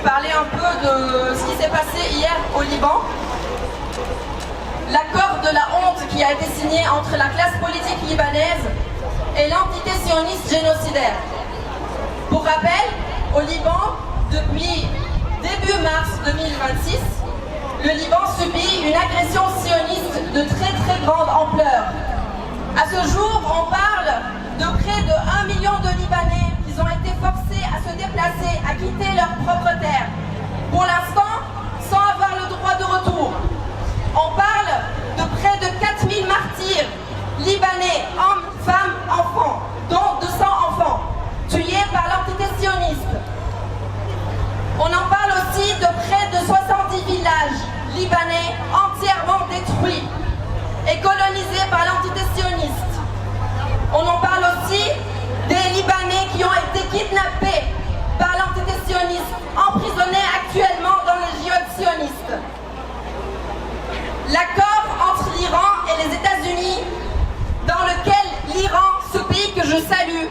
parler un peu de ce qui s'est passé hier au Liban. L'accord de la honte qui a été signé entre la classe politique libanaise et l'entité sioniste génocidaire. Pour rappel, au Liban, depuis début mars 2026, le Liban subit une agression sioniste de très grande ampleur. À ce jour, on parle de près de 1 million de Libanais qui ont été forcés à se déplacer, à quitter leur propre terre. Pour l'instant, sans avoir le droit de retour. On parle de près de 4000 martyrs libanais, hommes, femmes, enfants, dont 200 enfants, tués par l'entité sioniste. On en parle aussi de près de 70 villages libanais entièrement détruits et colonisés par l'entité sioniste. On en parle aussi des Libanais qui ont été kidnappés par l'entité sioniste, emprisonnés actuellement dans le djihad sioniste. L'accord entre l'Iran et les États-Unis, dans lequel l'Iran, ce pays que je salue,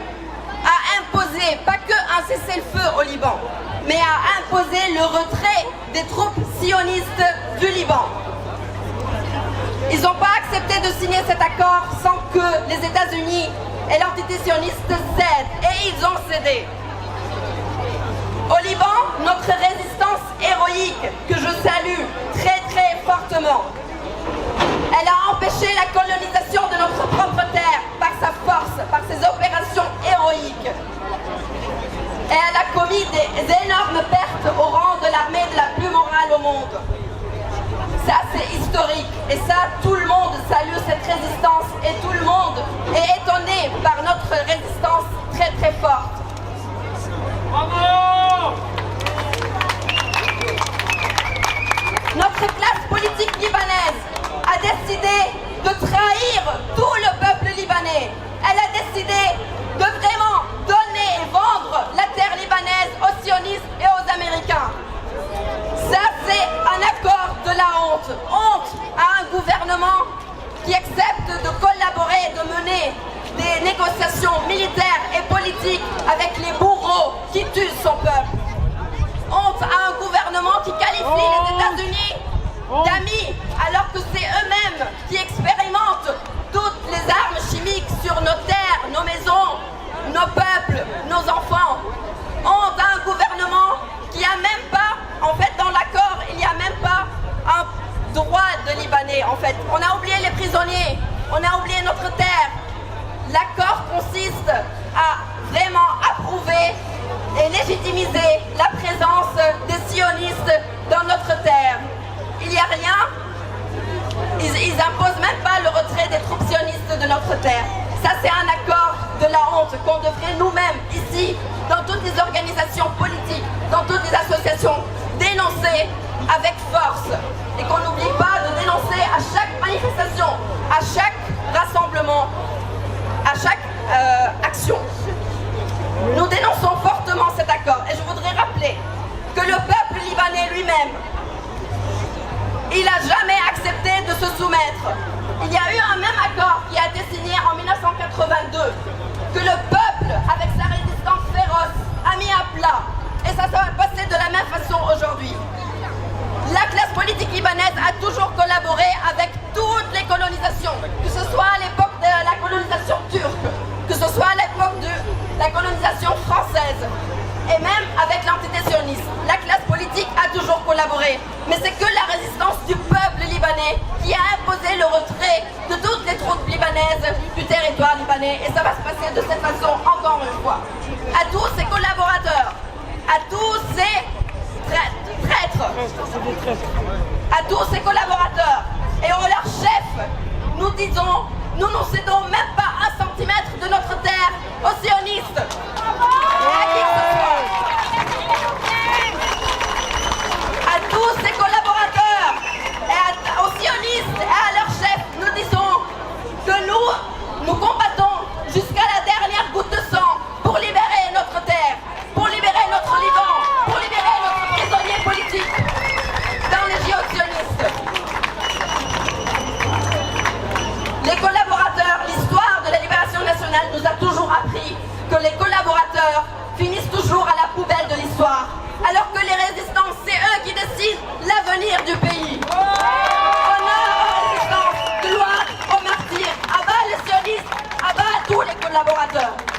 a imposé pas que un cessez-le-feu au Liban, mais a imposé le retrait des troupes sionistes du Liban. Ils n'ont pas accepté de signer cet accord sans que les États-Unis et l'entité sioniste cèdent, et ils ont cédé. Au Liban, notre résistance héroïque, que je salue très fortement, elle a empêché la colonisation de notre propre terre par sa force, par ses opérations héroïques. Et elle a commis des énormes pertes au rang de l'armée de la plus morale au monde. Ça, c'est historique. Et ça, tout le monde salue cette résistance et tout le monde est étonné par notre résistance très forte. Bravo! Notre classe politique libanaise a décidé de trahir tout le peuple libanais. Elle a décidé de vraiment donner et vendre la terre libanaise aux sionistes et aux Américains. Ça, c'est un accord de la honte. Honte à un gouvernement qui accepte de collaborer et de mener des négociations militaires et politiques avec les bourreaux qui tuent son peuple. Honte à un gouvernement qui qualifie les États-Unis d'amis, alors que c'est eux-mêmes qui expérimentent toutes les armes chimiques sur nos terres, nos maisons, nos peuples, nos enfants. Honte à un gouvernement qui a même pas, en fait dans l'accord, il n'y a même pas un droit de Libanais en fait. On a oublié les prisonniers, on a oublié notre terre. L'accord consiste à vraiment approuver et légitimiser la présence des sionistes dans notre terre. Il n'y a rien, ils imposent même pas le retrait des troupes sionistes de notre terre. Ça, c'est un accord de la honte qu'on devrait nous-mêmes, ici, dans toutes les organisations politiques, dans toutes les associations, dénoncer avec force. Et qu'on n'oublie pas de dénoncer à chaque manifestation, à chaque rassemblement, à chaque action. Nous dénonçons fortement cet accord. Et je voudrais rappeler que le peuple libanais lui-même, il n'a jamais accepté de se soumettre. Il y a eu un même accord qui a été signé en 1982, que le peuple, avec sa résistance féroce, a mis à plat. Et ça va passer de la même façon aujourd'hui. La classe politique libanaise a toujours collaboré avec toutes les colonisations, que ce soit à l'époque de la colonisation turque, que ce soit à l'époque de la colonisation française, et même avec l'entité sioniste. La classe politique a toujours collaboré, mais c'est que la résistance du peuple libanais qui a imposé le retrait de toutes les troupes libanaises du territoire libanais, et ça va se passer de cette façon encore une fois. À tous ces collaborateurs, à tous ces traîtres, à tous ces collaborateurs et à leurs chefs, nous disons, nous ne cédons même pas un centimètre de notre terre aux sionistes. À qui que ce soit. À tous ces collaborateurs et aux sionistes et à leurs chefs, nous disons que nous combattons jusqu'à la dernière goutte de sang pour libérer notre terre, pour libérer notre Liban, pour libérer notre prisonnier politique dans les géosionistes. Les collaborateurs, l'histoire de la libération nationale nous a toujours appris que les collaborateurs finissent toujours à la poubelle de l'histoire, alors que les résistants collaborateurs.